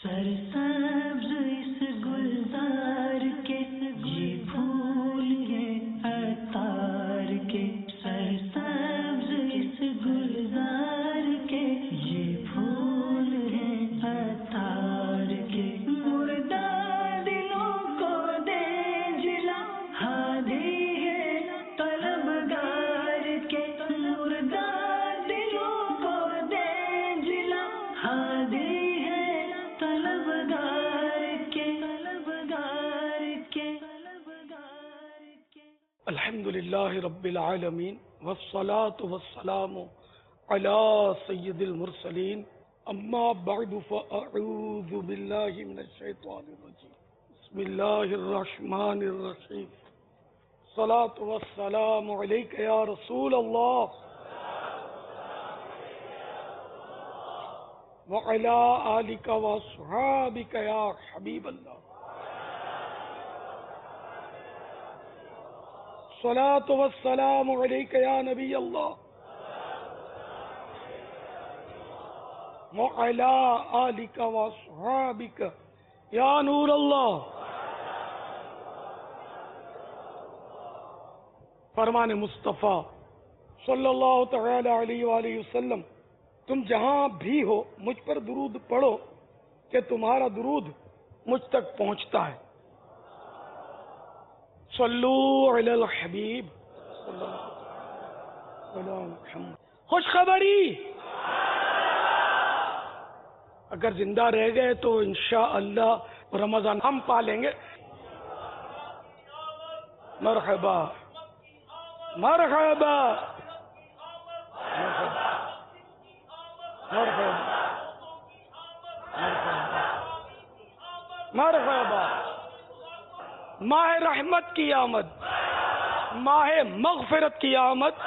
سرسبز اس گلزار کے یہ پھول ہیں عطار کے، سرسبز اس گلزار کے یہ پھول ہیں عطار کے، مردہ دلوں کو دے جلا ہادی ہے طلبگار کے، مردہ دلوں کو دے جلا ہادی الحمد للہ رب العالمین والصلاة والسلام علی سید المرسلین اما بعد فاعوذ باللہ من الشیطان الرجیم بسم اللہ الرحمن الرحیم الصلاة والسلام علیک یا رسول اللہ وعلی آلک واصحابک یا حبیب اللہ الصلاة والسلام علیک یا نبی اللہ وعلی آلک واصحابک یا نور اللہ۔ فرمان مصطفیٰ صلی اللہ تعالی علیہ وآلہ وسلم، تم جہاں بھی ہو مجھ پر درود پڑھو کہ تمہارا درود مجھ تک پہنچتا ہے۔ صلو علی الحبیب صلی اللہ علی محمد۔ خوشخبری، اگر زندہ رہ گئے تو انشاءاللہ رمضان ہم پالیں گے۔ مرحبا مرحبا مرحبا مرحبا۔ ماہ رحمت کی آمد، ماہ مغفرت کی آمد،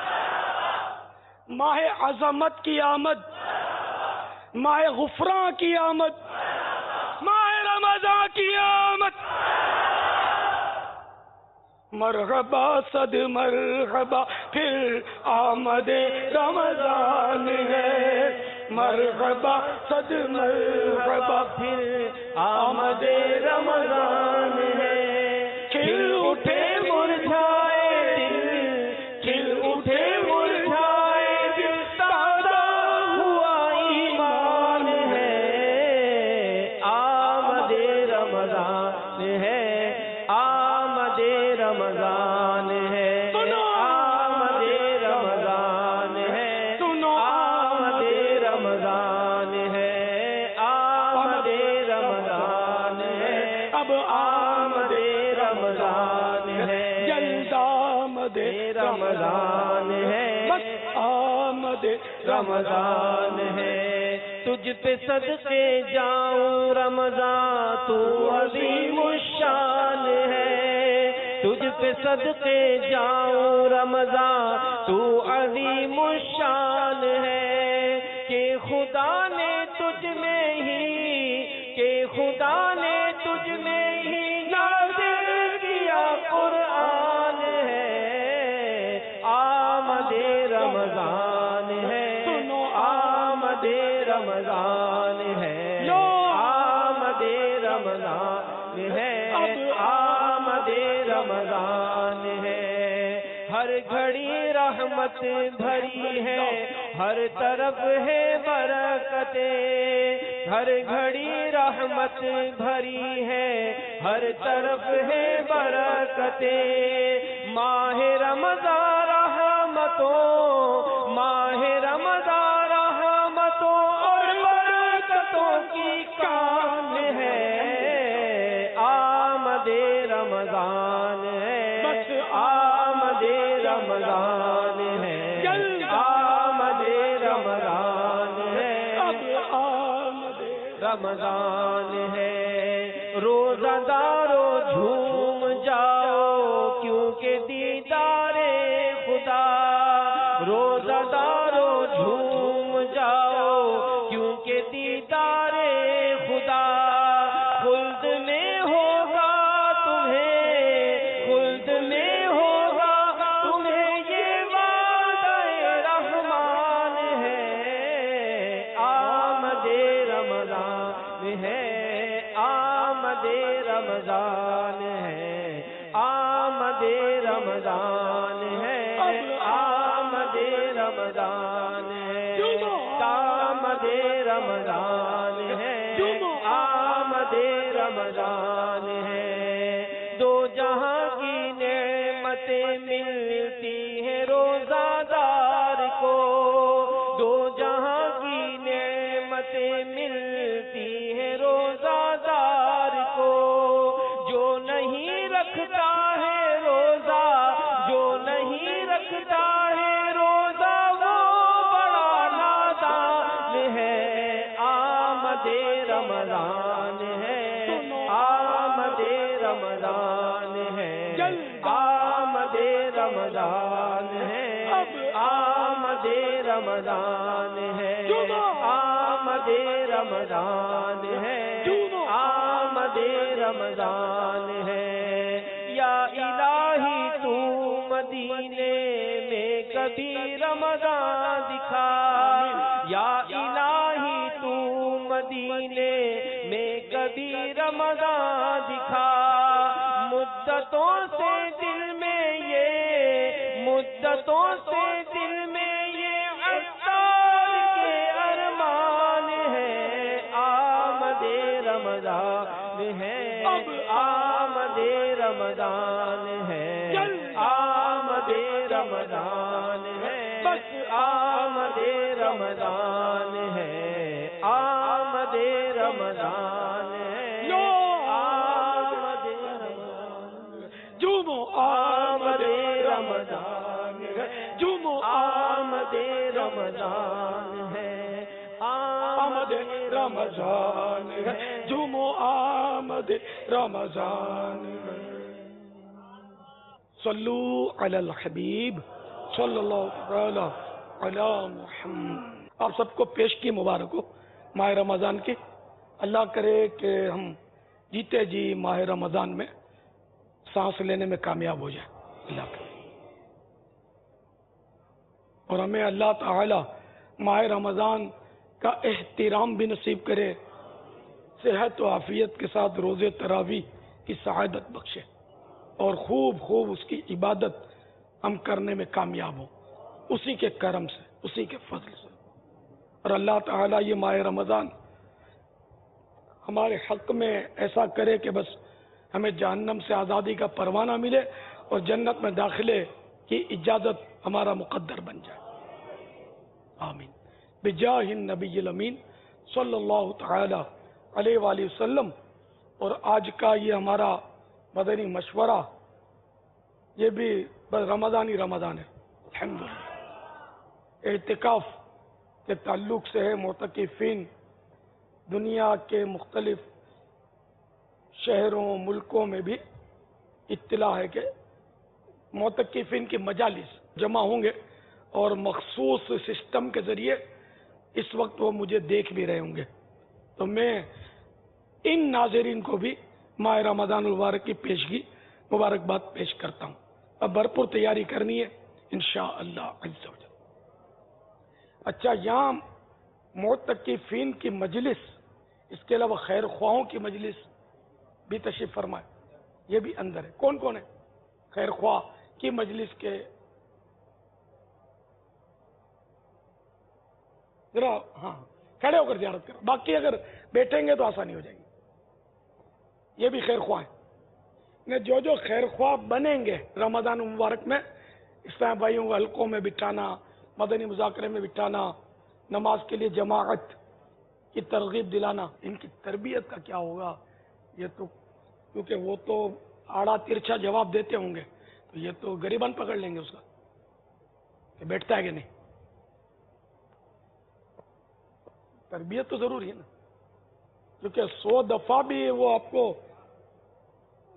ماہ عظمت کی آمد، ماہ غفران کی آمد، ماہ رمضان کی آمد۔ مرحبا صد مرحبا پھر آمد رمضان ہے، مرحبا صد مرحبا پھر آمد رمضان ہے۔ کھل اٹھے مرجھائے دل، کھل اٹھے مرجھائے دل، تازہ ہوا ایمان ہے، آمد رمضان ہے، آمد رمضان ہے، آمد رمضان ہے، آمد رمضان ہے، آمد رمضان ہے، اب آمد رمضان ہے، جلد آمد رمضان ہے، بس آمد رمضان ہے۔ تجھ پہ صدقے جاؤں رمضان تو عظیم الشان ہے، تجھ پہ صدقے جاؤں رمضان تو عظیم الشان ہے، کہ خدا نے تجھ میں ہی، کہ خدا نے تجھ میں ہی نازل کیا قرآن ہے، آمد رمضان ہے، آمد رمضان ہے، آمد رمضان ہے، آمد رمضان ہے۔ ہر گھڑی رحمت بھری ہے، ہر طرف ہے برکتیں، ہر گھڑی رحمت بھری ہے، ہر طرف ہے برکتیں۔ ماہ رمضان رحمتوں، ماہ رمضان رحمتوں اور برکتوں کی کام ہے، آمد رمضان ہے، بس آمد رمضان ہے، آمد رمضان ہے، اب آمد رمضان ہے۔ روزہ دارو جھوم جاؤ کیونکہ دیدار خدا، روزہ دارو جھوم جاؤ کیونکہ دیدار خدا، خلد میں ہوگا تمہیں، خلد میں ہوگا تمہیں یہ وعدہ رحمان ہے، آمد رمضان ہے، آمد رمضان ہے، آمد رمضان ہے، آمد رمضان ہے، آمد رمضان ہے، آمد رمضان ہے، دو جہاں کی نعمتیں ملتی ہیں روزہ دار کو، دو جہاں کی نعمتیں ملتی ہیں روزہ دار کو، جو نہیں رکھتا ہے روزہ، جو نہیں رکھتا ہے روزہ وہ بڑا نادان ہے، آمد رمضان ہے، آمد رمضان ہے، آمد رمضان ہے، آمد رمضان ہے، آمد رمضان ہے، آمد رمضان ہے، یا الہی تو مدینے میں کبھی رمضان دکھا، یا الہی تو مدینے میں کبھی رمضان دکھا، مدتوں سے دل میں یہ، مدتوں سے دل میں یہ عطار کے ارمان ہے، آمد رمضان ہے، آمد رمضان ہے، آمد رمضان ہے، آمد رمضان ہے، آمد رمضان ہے، آمد رمضان، جومو آمد رمضان ہے، جومو آمد رمضان ہے، آمد رمضان ہے، جومو آمد رمضان ہے۔ صلو علی الحبیب صلی اللہ تعالی علی محمد۔ آپ سب کو پیش کی مبارک ہو ماہ رمضان کی۔ اللہ کرے کہ ہم جیتے جی ماہ رمضان میں سانس لینے میں کامیاب ہو جائے، اللہ کرے، اور ہمیں اللہ تعالی ماہ رمضان کا احترام بھی نصیب کرے، صحت و عافیت کے ساتھ روزے تراویح کی سعادت بخشے، اور خوب خوب اس کی عبادت ہم کرنے میں کامیاب ہوں، اسی کے کرم سے، اسی کے فضل سے۔ اور اللہ تعالیٰ یہ ماہ رمضان ہمارے حق میں ایسا کرے کہ بس ہمیں جہنم سے آزادی کا پروانہ ملے اور جنت میں داخلے کی اجازت ہمارا مقدر بن جائے، آمین، بجاہ النبی الامین صلی اللہ تعالی علیہ وآلہ وسلم۔ اور آج کا یہ ہمارا مدنی مشورہ یہ بھی بس رمضان ہی رمضان ہے، الحمدللہ، اعتکاف کے تعلق سے ہے۔ معتکفین دنیا کے مختلف شہروں ملکوں میں بھی اطلاع ہے کہ معتکفین کی مجالس جمع ہوں گے، اور مخصوص سسٹم کے ذریعے اس وقت وہ مجھے دیکھ بھی رہے ہوں گے، تو میں ان ناظرین کو بھی ماہ رمضان المبارک کی پیشگی مبارکباد پیش کرتا ہوں۔ اب بھرپور تیاری کرنی ہے انشاءاللہ عز و جل۔ اچھا، یہاں معتکفین کی مجلس، اس کے علاوہ خیر خواہوں کی مجلس بھی تشریف فرمائے، یہ بھی اندر ہے۔ کون کون ہے خیر خواہ کی مجلس کے؟ ذرا ہاں کھڑے ہو کر زیارت کرو، باقی اگر بیٹھیں گے تو آسانی ہو جائے گی۔ یہ بھی خیر خواہ ہیں، جو خیر خواہ بنیں گے رمضان مبارک میں، اسلام بھائیوں کو حلقوں میں بٹھانا، مدنی مذاکرے میں بٹھانا، نماز کے لیے جماعت کی ترغیب دلانا، ان کی تربیت کا کیا ہوگا؟ یہ تو کیونکہ وہ تو آڑا ترچھا جواب دیتے ہوں گے، تو یہ تو غریبان پکڑ لیں گے اس کا کہ بیٹھتا ہے کہ نہیں۔ تربیت تو ضروری ہے نا، کیونکہ 100 دفعہ بھی وہ آپ کو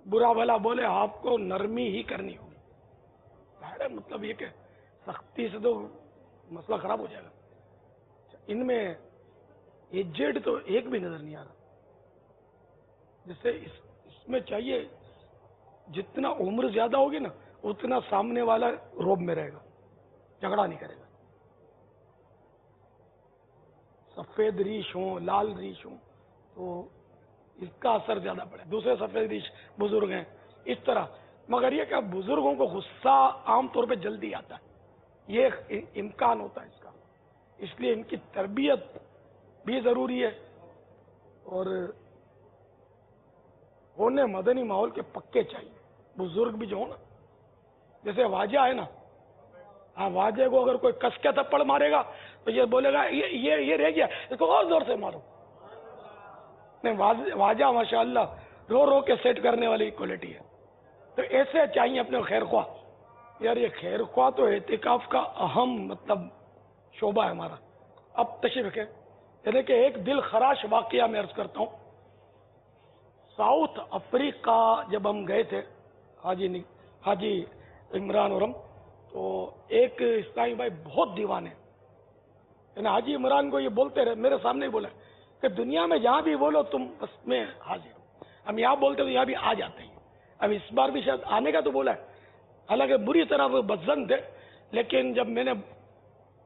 برا بھلا بولے، آپ کو نرمی ہی کرنی ہوگی۔ مطلب یہ کہ سختی سے تو مسئلہ خراب ہو جائے گا۔ ان میں ایجڈ تو ایک بھی نظر نہیں آ رہا، جیسے اس میں چاہیے جتنا عمر زیادہ ہوگی نا اتنا سامنے والا روب میں رہے گا، جھگڑا نہیں کرے گا۔ سفید ریش ہوں، لال ریش ہوں، تو اس کا اثر زیادہ پڑے. دوسرے سفید ریش بزرگ ہیں اس طرح. مگر یہ کہ بزرگوں کو غصہ عام طور پہ جلدی آتا ہے, یہ ایک امکان ہوتا ہے اس کا, اس لیے ان کی تربیت بھی ضروری ہے. اور ہونے مدنی ماحول کے پکے چاہیے. بزرگ بھی جو ہو نا, جیسے واجہ ہے نا, ہاں واجہ کو اگر کوئی کس کے تھپڑ مارے گا تو یہ بولے گا یہ رہ گیا, اس کو اور زور سے مارو. نہیں, واجہ ماشاءاللہ رو رو کے سیٹ کرنے والی کوالٹی ہے. تو ایسے چاہیے اپنے خیر خواہ. یار یہ خیر خواہ تو اعتکاف کا اہم مطلب شعبہ ہے ہمارا. اب تشریف رکھیں, یعنی کہ ایک دل خراش واقعہ میں عرض کرتا ہوں. ساؤتھ افریقہ جب ہم گئے تھے حاجی عمران اور ہم, تو ایک اسلامی بھائی بہت دیوانے, یعنی حاجی عمران کو یہ بولتے رہے, میرے سامنے ہی بولا کہ دنیا میں جہاں بھی بولو تم بس میں حاضر ہوں. ہم یہاں بولتے تو یہاں بھی آ جاتے ہیں. اب اس بار بھی شاید آنے کا تو بولا ہے, حالانکہ بری طرح وہ بدزن تھے, لیکن جب میں نے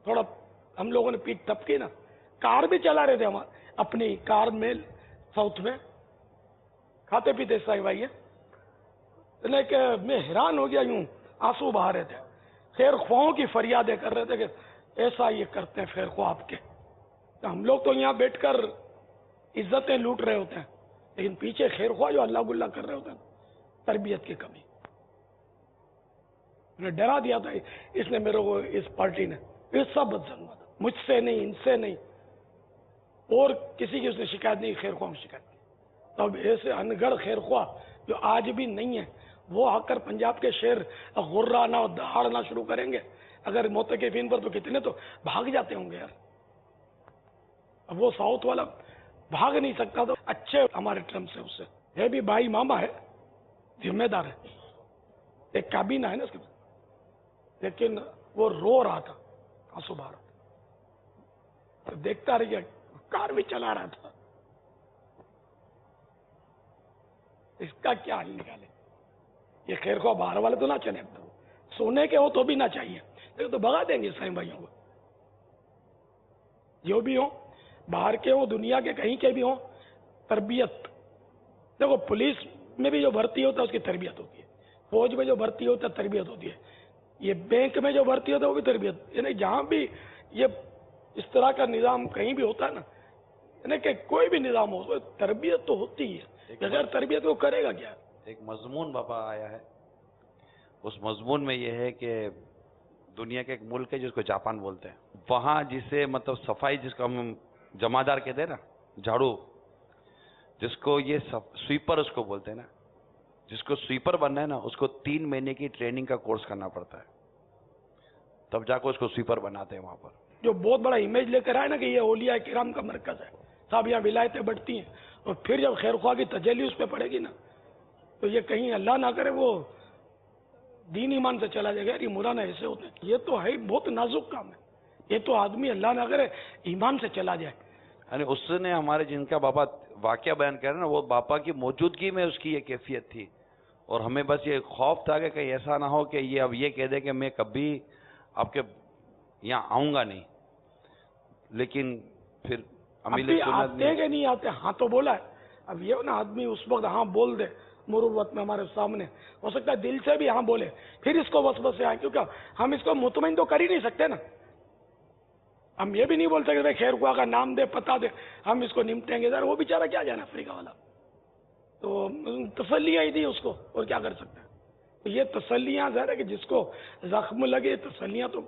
تھوڑا ہم لوگوں نے پیٹ تھپکی نا, کار بھی چلا رہے تھے ہم اپنی کار میں ساؤتھ میں, کھاتے پیتے اسلامی بھائی ہے, کہ میں حیران ہو گیا, یوں آنسو بہا رہے تھے. خیر خواہوں کی فریادیں کر رہے تھے کہ ایسا یہ کرتے ہیں خیر خواہ آپ کے. ہم لوگ تو یہاں بیٹھ کر عزتیں لوٹ رہے ہوتے ہیں, لیکن پیچھے خیر خواہ جو اللہ گلہ کر رہے ہوتے ہیں, تربیت کی کمی. نے ڈرا دیا تھا اس نے میرے کو, اس پارٹی نے, یہ سب بدزن تھا, مجھ سے نہیں, ان سے نہیں, اور کسی کی اس نے شکایت نہیں, خیر خواہ شکایت کی. تب ایسے انگڑ خیر خواہ جو آج بھی نہیں ہے, وہ آ کر پنجاب کے شہر غرانا اور دہاڑنا شروع کریں گے. اگر موتقفین پر تو کتنے تو بھاگ جاتے ہوں گے یار. اب وہ ساؤتھ والا بھاگ نہیں سکتا, تو اچھے ہمارے ٹرم سے اس سے ہے بھی بھائی ماما ہے, ذمہ دار ہے, ایک کابینہ ہے نا اس کے بعد, لیکن وہ رو رہا تھا, آنسو بہا رہا تھا. تو دیکھتا رہ گیا, کار بھی چلا رہا تھا. اس کا کیا حل نکالے؟ یہ خیر خواہ باہر والے تو نہ چلے, سونے کے ہو تو بھی نہ چاہیے, لیکن تو بھگا دیں گے اسلامی بھائیوں کو. جو بھی ہوں, باہر کے ہوں, دنیا کے کہیں کے بھی ہوں, تربیت. دیکھو پولیس میں بھی جو بھرتی ہوتا ہے اس کی تربیت ہوتی ہے, فوج میں جو بھرتی ہوتا ہے تربیت ہوتی ہے, یہ بینک میں جو بھرتی ہوتا ہے وہ بھی تربیت. یعنی جہاں بھی یہ اس طرح کا نظام کہیں بھی ہوتا ہے نا, یعنی کہ کوئی بھی نظام ہو, تربیت تو ہوتی ہے. اگر تربیت وہ کرے گا کیا؟ ایک مضمون بابا آیا ہے, اس مضمون میں یہ ہے کہ دنیا کے ایک ملک ہے جس کو جاپان بولتے ہیں, وہاں جسے مطلب صفائی جس کو ہم جمعدار کہتے ہیں نا, جھاڑو, جس کو یہ سویپر اس کو بولتے ہیں نا, جس کو سویپر بننا ہے نا اس کو 3 مہینے کی ٹریننگ کا کورس کرنا پڑتا ہے, تب جا کے اس کو سویپر بناتے ہیں وہاں پر. جو بہت بڑا امیج لے کر آئے نا کہ یہ اولیاء کرام کا مرکز ہے, صاحب یہاں ولایتیں بڑھتی ہیں, اور پھر جب خیر خواہ کی تجلی اس پہ پڑے گی نا, تو یہ کہیں اللہ نہ کرے وہ دین ایمان سے چلا جائے گا. یہ مولانا ایسے ہوتے ہیں, یہ تو ہے بہت نازک کام ہے, یہ تو آدمی اللہ نہ کرے ایمان سے چلا جائے. یعنی اس نے ہمارے جن کا بابا واقعہ بیان کر رہے نا, وہ باپا کی موجودگی میں اس کی یہ کیفیت تھی, اور ہمیں بس یہ خوف تھا کہ کہیں ایسا نہ ہو کہ یہ اب یہ کہہ دے کہ میں کبھی آپ کے یہاں آؤں گا نہیں. لیکن پھر آتے کہ نہیں آتے, ہاں تو بولا ہے. اب یہ نا آدمی اس وقت ہاں بول دے مروت میں ہمارے سامنے, ہو سکتا ہے دل سے بھی ہاں بولے, پھر اس کو وسوسے آئے, کیونکہ ہم اس کو مطمئن تو کر ہی نہیں سکتے نا. ہم یہ بھی نہیں بول سکتے خیر خواہ کا نام دے, پتا دے, ہم اس کو نمٹیں گے. ذرا وہ بیچارہ کیا جانا افریقہ والا, تو تسلیاں ہی دی اس کو, اور کیا کر سکتے ہیں. یہ تسلیاں ظاہر ہے کہ جس کو زخم لگے, تسلیاں تو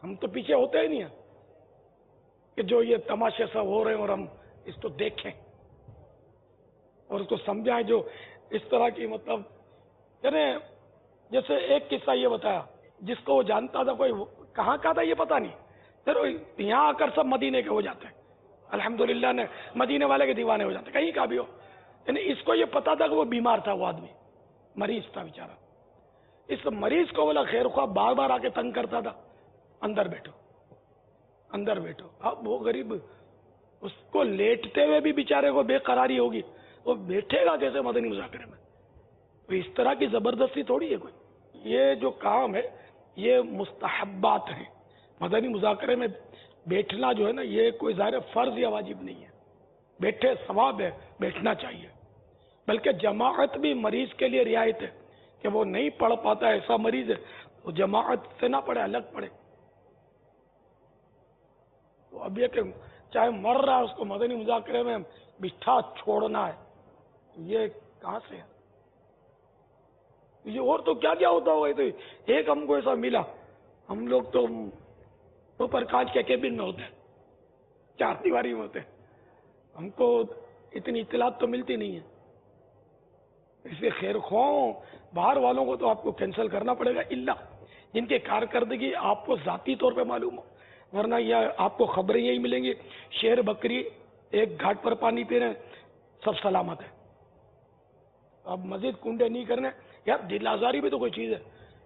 ہم تو پیچھے ہوتے ہی نہیں ہیں کہ جو یہ تماشے سب ہو رہے ہیں اور ہم اس کو دیکھیں اور اس کو سمجھائیں. جو اس طرح کی مطلب, یعنی جیسے ایک قصہ یہ بتایا, جس کو وہ جانتا تھا, کوئی کہاں کا تھا یہ پتا نہیں, پھر یہاں آ کر سب مدینے کے ہو جاتے ہیں, الحمدللہ نے مدینے والے کے دیوانے ہو جاتے ہیں, کہیں کا بھی ہو. یعنی اس کو یہ پتا تھا کہ وہ بیمار تھا, وہ آدمی مریض تھا بیچارہ. اس مریض کو بولا خیر خواہ بار بار آ کے تنگ کرتا تھا, اندر بیٹھو اندر بیٹھو. اب وہ غریب, اس کو لیٹتے ہوئے بھی بیچارے کو بے قراری ہوگی, وہ بیٹھے گا کیسے مدنی مذاکرے میں؟ تو اس طرح کی زبردستی تھوڑی ہے کوئی. یہ جو کام ہے یہ مستحبات ہیں. مدنی مذاکرے میں بیٹھنا جو ہے نا, یہ کوئی ظاہر فرض یا واجب نہیں ہے, بیٹھے ثواب ہے، بیٹھنا چاہیے. بلکہ جماعت بھی مریض کے لیے رعایت ہے کہ وہ نہیں پڑھ پاتا ایسا مریض ہے وہ جماعت سے نہ پڑھے، الگ پڑھے. تو اب یہ کہ چاہے مر رہا ہے اس کو مدنی مذاکرے میں بٹھا چھوڑنا ہے، یہ کہاں سے ہے؟ یہ اور تو کیا کیا ہوتا ہوگا. تو ایک ہم کو ایسا ملا، ہم لوگ تو اوپر کانچ کے کیبن میں ہوتے ہیں، چار دیواری میں ہوتے ہیں، ہم کو اتنی اطلاعات تو ملتی نہیں ہے. اس لیے خیر خواہوں باہر والوں کو تو آپ کو کینسل کرنا پڑے گا، الا جن کی کارکردگی آپ کو ذاتی طور پہ معلوم ہو، ورنہ یہ آپ کو خبریں یہی ملیں گی شیر بکری ایک گھاٹ پر پانی پی رہے ہیں، سب سلامت ہے. اب مزید کنڈے نہیں کرنے. یار دل آزاری بھی تو کوئی چیز ہے،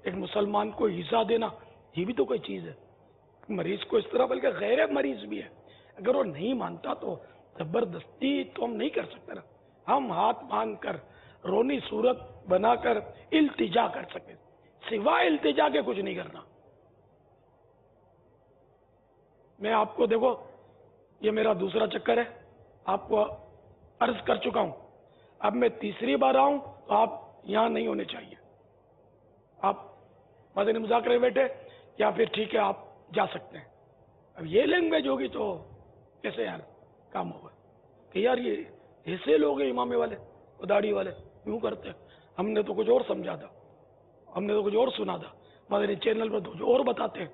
ایک مسلمان کو ایذا دینا یہ بھی تو کوئی چیز ہے. مریض کو اس طرح، بلکہ غیر مریض بھی ہے، اگر وہ نہیں مانتا تو زبردستی تو ہم نہیں کر سکتے نا. ہم ہاتھ باندھ کر رونی صورت بنا کر التجا کر سکے، سوائے التجا کے کچھ نہیں کرنا. میں آپ کو دیکھو، یہ میرا دوسرا چکر ہے، آپ کو عرض کر چکا ہوں، اب میں تیسری بار آؤں تو آپ یہاں نہیں ہونے چاہیے. آپ مدنی مذاکرے بیٹھے یا پھر ٹھیک ہے آپ جا سکتے ہیں. اب یہ لینگویج ہوگی تو کیسے یار کام ہوگا کہ یار یہ ایسے لوگ ہیں امامے والے داڑھی والے کیوں کرتے ہیں. ہم نے تو کچھ اور سمجھا تھا، ہم نے تو کچھ اور سنا تھا. مدنی چینل پر تو کچھ اور بتاتے ہیں،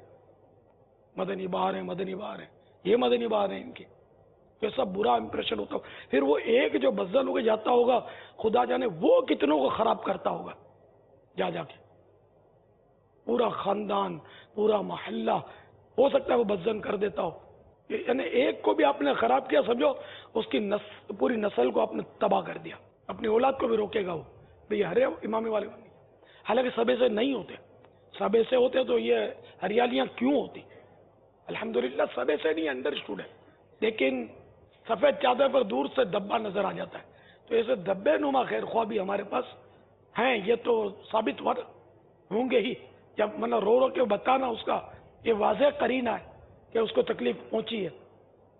مدنی باہر ہیں، مدنی باہر ہیں، یہ مدنی باہر ہیں. ان کے کیسا برا امپریشن ہوتا ہو. پھر وہ ایک جو بزن ہو کے جاتا ہوگا، خدا جانے وہ کتنوں کو خراب کرتا ہوگا جا جا کے. پورا خاندان، پورا محلہ ہو سکتا ہے وہ بزن کر دیتا ہو. یعنی ایک کو بھی آپ نے خراب کیا سمجھو اس کی پوری نسل کو آپ نے تباہ کر دیا. اپنی اولاد کو بھی روکے گا وہ بھئی ہر امام والے نہیں. حالانکہ سب ایسے نہیں ہوتے، سب ایسے ہوتے تو یہ ہریالیاں کیوں ہوتی. الحمدللہ سب ایسے نہیں انڈرسٹوڈ ہے، لیکن سفید چادر پر دور سے دبا نظر آ جاتا ہے. تو ایسے دبے نما خیر خواہ بھی ہمارے پاس ہیں. یہ تو ثابت ہوں گے ہی، جب مطلب رو رو کے بتانا اس کا یہ واضح قرینہ ہے کہ اس کو تکلیف پہنچی ہے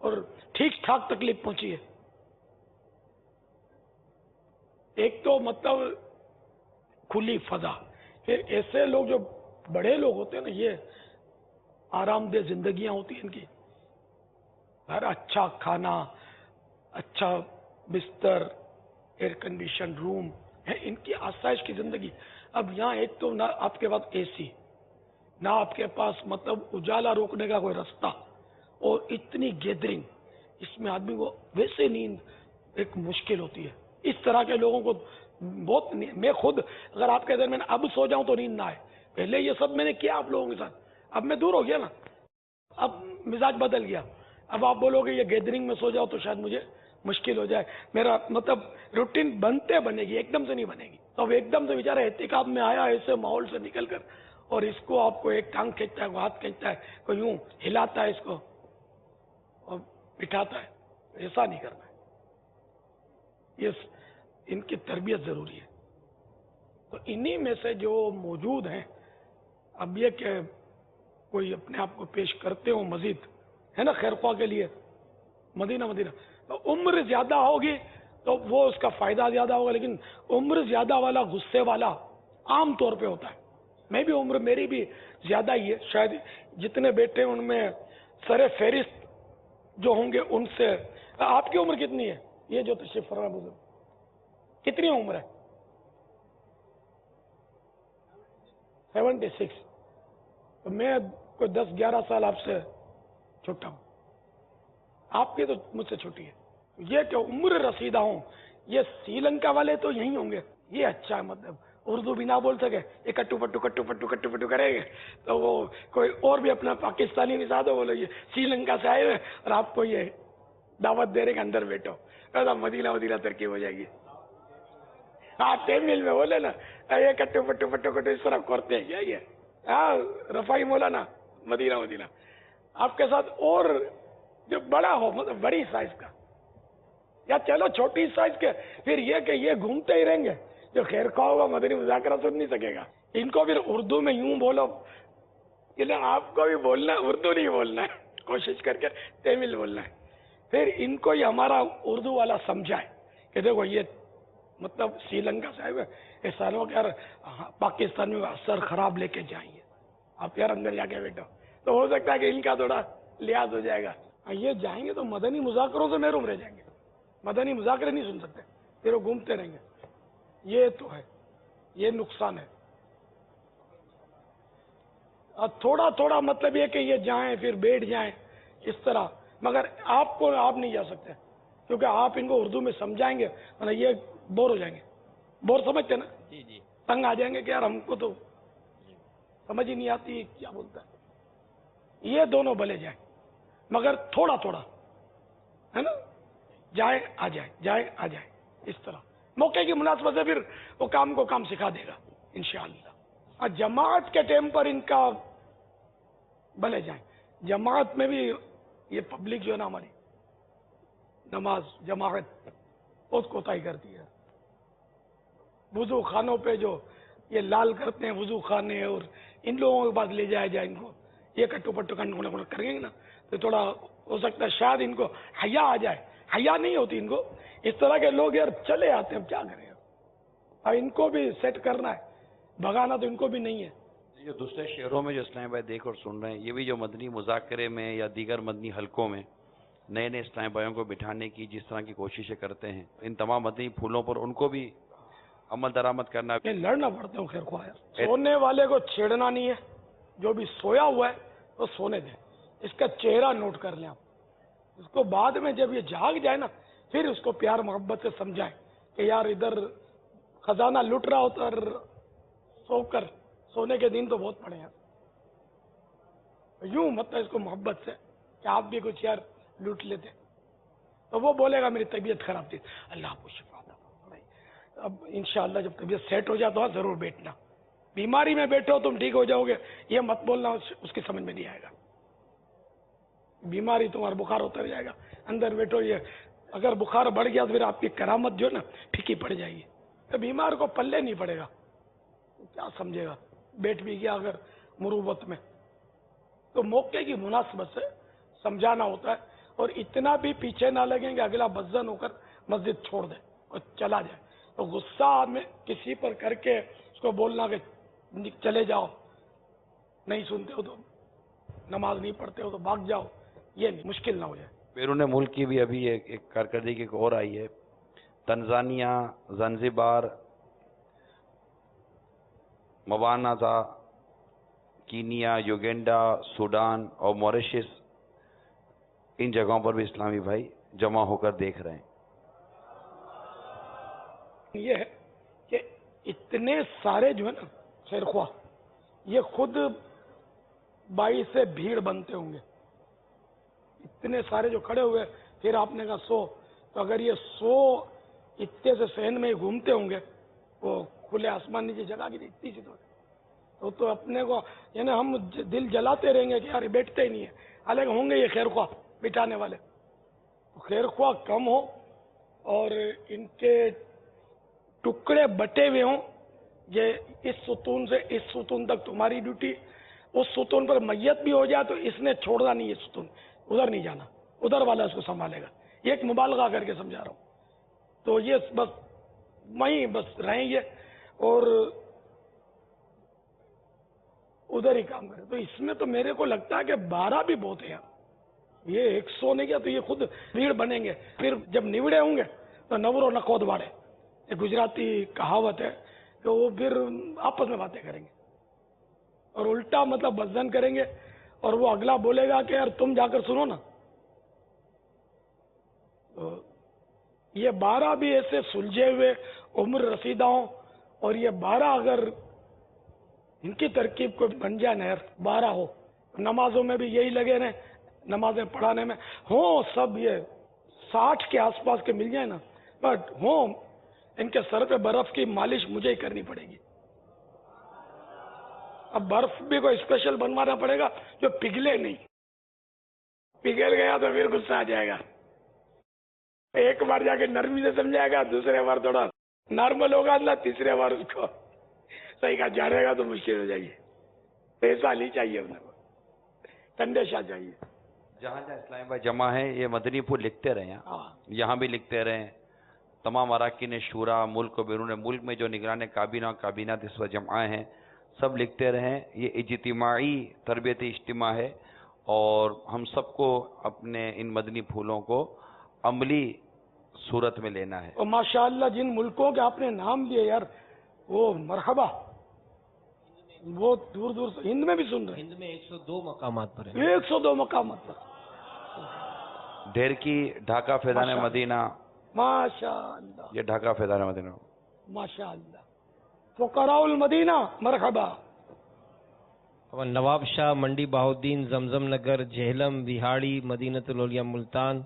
اور ٹھیک ٹھاک تکلیف پہنچی ہے. ایک تو مطلب کھلی فضا، پھر ایسے لوگ جو بڑے لوگ ہوتے ہیں نا، یہ آرام دہ زندگیاں ہوتی ہیں ان کی، ہر اچھا کھانا، اچھا بستر، ایئر کنڈیشن روم ہے، ان کی آسائش کی زندگی. اب یہاں ایک تو نہ آپ کے پاس اے سی، نہ آپ کے پاس مطلب اجالا روکنے کا کوئی رستہ، اور اتنی گیدرنگ، اس میں آدمی کو ویسے نیند ایک مشکل ہوتی ہے. اس طرح کے لوگوں کو بہت میں خود اگر آپ کے درمیان اب سو جاؤں تو نیند نہ آئے. پہلے یہ سب میں نے کیا آپ لوگوں کے ساتھ، اب میں دور ہو گیا نا، اب مزاج بدل گیا. اب آپ بولو گے یہ گیدرنگ میں سو جاؤ تو شاید مجھے مشکل ہو جائے. میرا مطلب روٹین بنے گی، ایک دم سے نہیں بنے گی. تو اب ایک دم سے بیچارہ احتکاب میں آیا ایسے ماحول سے نکل کر، اور اس کو آپ کو ایک ٹانگ کھینچتا ہے، کوئی ہاتھ کھینچتا ہے، کوئی یوں ہلاتا ہے اس کو اور بٹھاتا ہے. ایسا نہیں کرنا ہے. یہ ان کی تربیت ضروری ہے. تو انہی میں سے جو موجود ہیں، اب یہ کہ کوئی اپنے آپ کو پیش کرتے ہو مزید ہے نا خیر خواہ کے لیے، مدینہ تو عمر زیادہ ہوگی تو وہ اس کا فائدہ زیادہ ہوگا. لیکن عمر زیادہ والا غصے والا عام طور پہ ہوتا ہے. میں بھی عمر میری بھی زیادہ ہی ہے، شاید جتنے بیٹے ان میں سر فہرست جو ہوں گے ان سے. آپ کی عمر کتنی ہے؟ یہ جو تشریف فرما بزرگ کتنی عمر ہے؟ 76. تو میں کوئی 10-11 سال آپ سے چھوٹا ہوں. آپ کی تو مجھ سے چھوٹی ہے. یہ کہ عمر رسیدہ ہوں، یہ سری لنکا والے تو یہی ہوں گے. یہ اچھا ہے، مطلب اردو بھی نہ بول سکے، یہ کٹو پٹو کرے گے تو وہ کوئی اور بھی اپنا پاکستانی نژاد ہو، بولے یہ سری لنکا سے آئے ہوئے اور آپ کو یہ دعوت دے رہے کہ اندر بیٹھو، مدینہ ترکیب ہو جائے گی. ہاں تیمیل میں بولے نا یہ کٹو پٹو اس طرح کرتے ہیں. یہ ہاں رفائی مولانا مدینہ آپ کے ساتھ اور جو بڑا ہو، مطلب بڑی سائز کا، یا چلو چھوٹی سائز کے، پھر یہ کہ یہ گھومتے ہی رہیں گے. جو خیر خواہ ہوگا مدنی مذاکرہ سن نہیں سکے گا. ان کو پھر اردو میں یوں بولو، آپ کو بھی بولنا ہے، اردو نہیں بولنا ہے، کوشش کر کے تیمل بولنا ہے. پھر ان کو یہ ہمارا اردو والا سمجھائے کہ دیکھو یہ مطلب سری لنکا سے آئے ہوئے احسانوں کے یار پاکستان میں اثر خراب لے کے جائیں گے، آپ یار اندر جا کے بیٹھو، تو ہو سکتا ہے کہ ان کا تھوڑا لحاظ ہو جائے گا. یہ جائیں گے تو مدنی مذاکروں سے محروم رہ جائیں گے، مدنی مذاکرے نہیں سن سکتے، پھر وہ گھومتے رہیں گے. یہ تو ہے، یہ نقصان ہے. تھوڑا تھوڑا مطلب یہ کہ یہ جائیں پھر بیٹھ جائیں اس طرح، مگر آپ نہیں جا سکتے کیونکہ آپ ان کو اردو میں سمجھائیں گے ورنہ یہ بور ہو جائیں گے. بور سمجھتے نا؟ جی جی. تنگ آ جائیں گے کہ یار ہم کو تو سمجھ ہی نہیں آتی کیا بولتا ہے. یہ دونوں بھلے جائیں مگر تھوڑا تھوڑا ہے نا، جائے آ جائے جائے آ جائے، اس طرح موقع کی مناسبت سے پھر وہ کام کو کام سکھا دے گا انشاءاللہ. اور جماعت کے ٹائم پر ان کا بھلے جائیں. جماعت میں بھی یہ پبلک جو ہے نا ہماری نماز جماعت بہت کوتاہی کرتی ہے. وضو خانوں پہ جو یہ لال کرتے ہیں وضو خانے، اور ان لوگوں کے پاس لے جایا جائے ان کو، یہ کٹو پٹو کریں گے نا تو تھوڑا ہو سکتا ہے شاید ان کو حیا آ جائے. حیا نہیں ہوتی ان کو، اس طرح کے لوگ یار چلے آتے ہیں، اب کیا کریں. اب ان کو بھی سیٹ کرنا ہے، بھگانا تو ان کو بھی نہیں ہے. جو دوسرے شہروں میں جو اسلام بھائی دیکھ اور سن رہے ہیں، یہ بھی جو مدنی مذاکرے میں یا دیگر مدنی حلقوں میں نئے نئے اسلام بھائیوں کو بٹھانے کی جس طرح کی کوششیں کرتے ہیں، ان تمام مدنی پھولوں پر ان کو بھی عمل درآمد کرنا. یہ لڑنا پڑتا ہے. خیر خواہ سونے والے کو چھیڑنا نہیں ہے، جو بھی سویا ہوا ہے وہ سونے دیں. اس کا چہرہ نوٹ کر لیں آپ، اس کو بعد میں جب یہ جاگ جائے نا پھر اس کو پیار محبت سے سمجھائیں کہ یار ادھر خزانہ لٹ رہا ہوتا اور سو کر سونے کے دن تو بہت پڑے ہیں. یوں مطلب اس کو محبت سے کہ آپ بھی کچھ یار لوٹ لیتے، تو وہ بولے گا میری طبیعت خراب تھی، اللہ کو شفا دے. اب انشاءاللہ جب طبیعت سیٹ ہو جائے تو ضرور بیٹھنا. بیماری میں بیٹھو تم ٹھیک ہو جاؤ گے یہ مت بولنا، اس کی سمجھ میں نہیں آئے گا. بیماری تمہارا بخار اتر جائے گا، اندر بیٹھو. یہ اگر بخار بڑھ گیا تو پھر آپ کی کرامت جو ہے نا پھیکی پڑ جائے گی. تو بیمار کو پلے نہیں پڑے گا، کیا سمجھے گا. بیٹھ بھی گیا اگر مروبت میں، تو موقع کی مناسبت سے سمجھانا ہوتا ہے. اور اتنا بھی پیچھے نہ لگیں کہ اگلا بزن ہو کر مسجد چھوڑ دے اور چلا جائے. تو غصہ میں کسی پر کر کے اس کو بولنا کہ چلے جاؤ، نہیں سنتے ہو تو نماز نہیں پڑھتے ہو تو بھاگ جاؤ، یہ نہیں، مشکل نہ ہو جائے. بیرون ملک کی بھی ابھی ایک کارکردگی ایک اور آئی ہے. تنزانیہ، زنزبار، موانزا، کینیا، یوگینڈا، سوڈان اور موریشس، ان جگہوں پر بھی اسلامی بھائی جمع ہو کر دیکھ رہے ہیں. یہ ہے کہ اتنے سارے جو ہے نا خیر خواہ یہ خود بائی سے بھیڑ بنتے ہوں گے. اتنے سارے جو کھڑے ہوئے، پھر آپ نے کہا 100، تو اگر یہ 100 اتنے سے صحن میں گھومتے ہوں گے، وہ کھلے آسمان نیچے جگہ کی اتنی سی تو اپنے کو یعنی ہم دل جلاتے رہیں گے کہ یار بیٹھتے ہی نہیں ہے. حالانکہ ہوں گے یہ خیر خواہ بٹھانے والے. خیر خواہ کم ہو اور ان کے ٹکڑے بٹے ہوئے ہوں. یہ اس ستون سے اس ستون تک تمہاری ڈیوٹی، اس ستون پر میت بھی ہو جائے تو اس نے چھوڑنا نہیں ہے ستون، ادھر نہیں جانا، ادھر والا اس کو سنبھالے گا. یہ ایک مبالغہ کر کے سمجھا رہا ہوں. تو یہ بس وہیں بس رہیں گے اور ادھر ہی کام کریں. تو اس میں تو میرے کو لگتا ہے کہ 12 بھی بہت ہے. یہ 100 نہیں کیا تو یہ خود بھیڑ بنیں گے. پھر جب نوڑے ہوں گے تو نورو نقود باڑے، یہ گجراتی کہاوت ہے کہ وہ پھر آپس میں باتیں کریں گے اور الٹا مطلب بزن کریں گے، اور وہ اگلا بولے گا کہ یار تم جا کر سنو نا. تو یہ 12 بھی ایسے سلجھے ہوئے عمر رسیدہ ہوں، اور یہ 12 اگر ان کی ترکیب کو بن جائے نا، 12 ہو، نمازوں میں بھی یہی لگے رہے، نمازیں پڑھانے میں ہوں سب یہ 60 کے آس پاس کے مل جائے نا، بٹ ہوں ان کے سر پہ برف کی مالش مجھے ہی کرنی پڑے گی. اب برف بھی کوئی اسپیشل بنوانا پڑے گا جو پگھلے نہیں. پگھل گیا تو پھر غصہ آ جائے گا. ایک بار جا کے نرمی سے سمجھائے گا، دوسرے بار تھوڑا نارمل ہوگا، اللہ تیسرے بار اس کو صحیح کہا جانے گا تو مشکل ہو جائے گی. پیسہ نہیں چاہیے، اپنے کو ٹھنڈے شاہ چاہیے. جہاں جہاں اسلامی بھائی جمع ہے یہ مدنی پھول لکھتے رہے ہیں، ہاں یہاں بھی لکھتے رہے ہیں. تمام اراکین شورا ملک و بیرون ملک میں جو نگران کابینہ کابینات اس وقت جمع ہیں سب لکھتے رہیں. یہ اجتماعی تربیتی اجتماع ہے اور ہم سب کو اپنے ان مدنی پھولوں کو عملی صورت میں لینا ہے. اور ماشاءاللہ جن ملکوں کے آپ نے نام لیے یار وہ مرحبا، وہ دور دور سے ہند میں بھی سن رہے ہیں. ہند میں 102 مقامات پر ہے. 102 مقامات پر. ڈھیر کی ڈھاکہ فیضان ماشاءاللہ. مدینہ، ماشاءاللہ یہ ڈھاکہ فیضان مدینہ. ماشاءاللہ. فقراء المدینہ مرحبا. اور نواب شاہ، منڈی بہاؤدین، زمزم نگر، جہلم، وہاڑی، مدینۃ الاولیاء ملتان،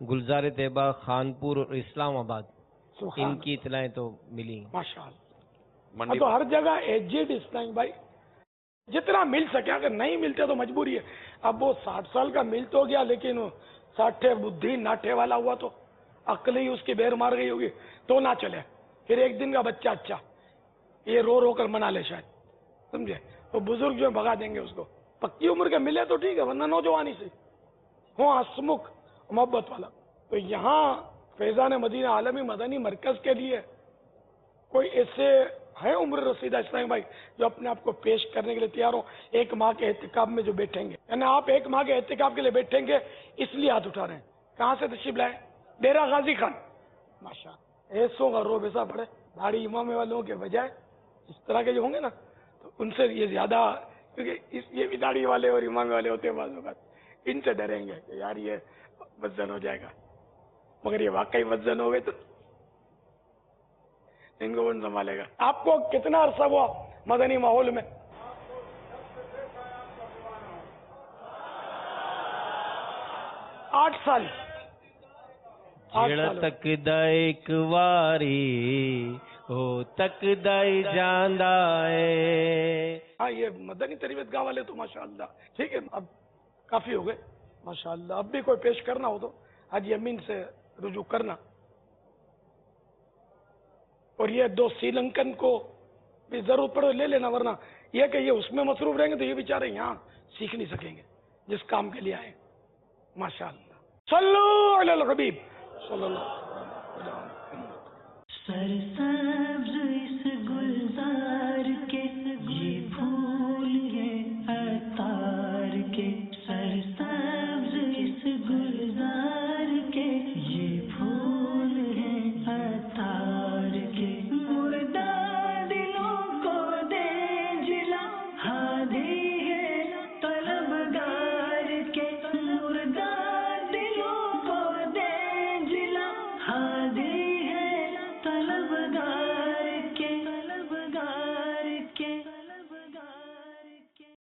گلزار طیبہ، خانپور اور اسلام آباد، سبحان ان کی اطلاعیں تو ملی. ماشاءاللہ. منڈی تو ہر جگہ ایجڈ اسلام بھائی جتنا مل سکے، اگر نہیں ملتے تو مجبوری ہے. اب وہ 60 سال کا مل تو گیا لیکن 60 بدھی ناٹھے والا ہوا تو عقل ہی اس کی بیر مار گئی ہوگی تو نہ چلے. پھر ایک دن کا بچہ اچھا یہ رو رو کر منا لے شاید، سمجھے؟ تو بزرگ جو بھگا دیں گے اس کو. پکی عمر کے ملے تو ٹھیک ہے ورنہ نوجوانی سے ہوں ہسمکھ محبت والا. تو یہاں فیضان مدینہ عالمی مدنی مرکز کے لیے کوئی ایسے ہے عمر رسیدہ اسلام بھائی جو اپنے آپ کو پیش کرنے کے لیے تیار ہو؟ ایک ماہ کے احتکاب میں جو بیٹھیں گے، یعنی آپ ایک ماہ کے احتکاب کے لیے بیٹھیں گے اس لیے ہاتھ اٹھا رہے ہیں. کہاں سے تشریف لائے؟ ڈیرہ غازی خان. ماشاء ایسوں کا روب ایسا پڑے داڑھی امام والوں کے بجائے اس طرح کے جو ہوں گے نا تو ان سے یہ زیادہ، کیونکہ یہ بھی داڑھی والے اور امام والے ہوتے ہیں بعض اوقات، ان سے ڈریں گے کہ یار یہ وزن ہو جائے گا. مگر یہ واقعی وزن ہو گئے تو ان کو کون سنبھالے گا؟ آپ کو کتنا عرصہ ہوا مدنی ماحول میں؟ 8 سال. جڑا تک ایک واری ہو تک دائی جاندا ہے. ہاں یہ مدنی تربیت گاہ والے تو ماشاءاللہ ٹھیک ہے. اب کافی ہو گئے ماشاءاللہ. اب بھی کوئی پیش کرنا ہو تو حاجی امین سے رجوع کرنا. اور یہ 2 سری لنکن کو بھی ضرورت پڑے لے لینا، ورنہ یہ کہ یہ اس میں مصروف رہیں گے تو یہ بیچارے یہاں سیکھ نہیں سکیں گے جس کام کے لیے آئے. ماشاءاللہ. صلو علی الحبیب صلی اللہ علیہ وسلم. سرسبز اس گلزار کے یہ پھول یہ عطار کے، سرسبز اس گلزار کے یہ پھول ہیں عطار کے. مردہ دلوں کو دے جلا ہادی ہے طلبگار کے، مردہ دلوں کو دے جلا ہادی ہے طلبگار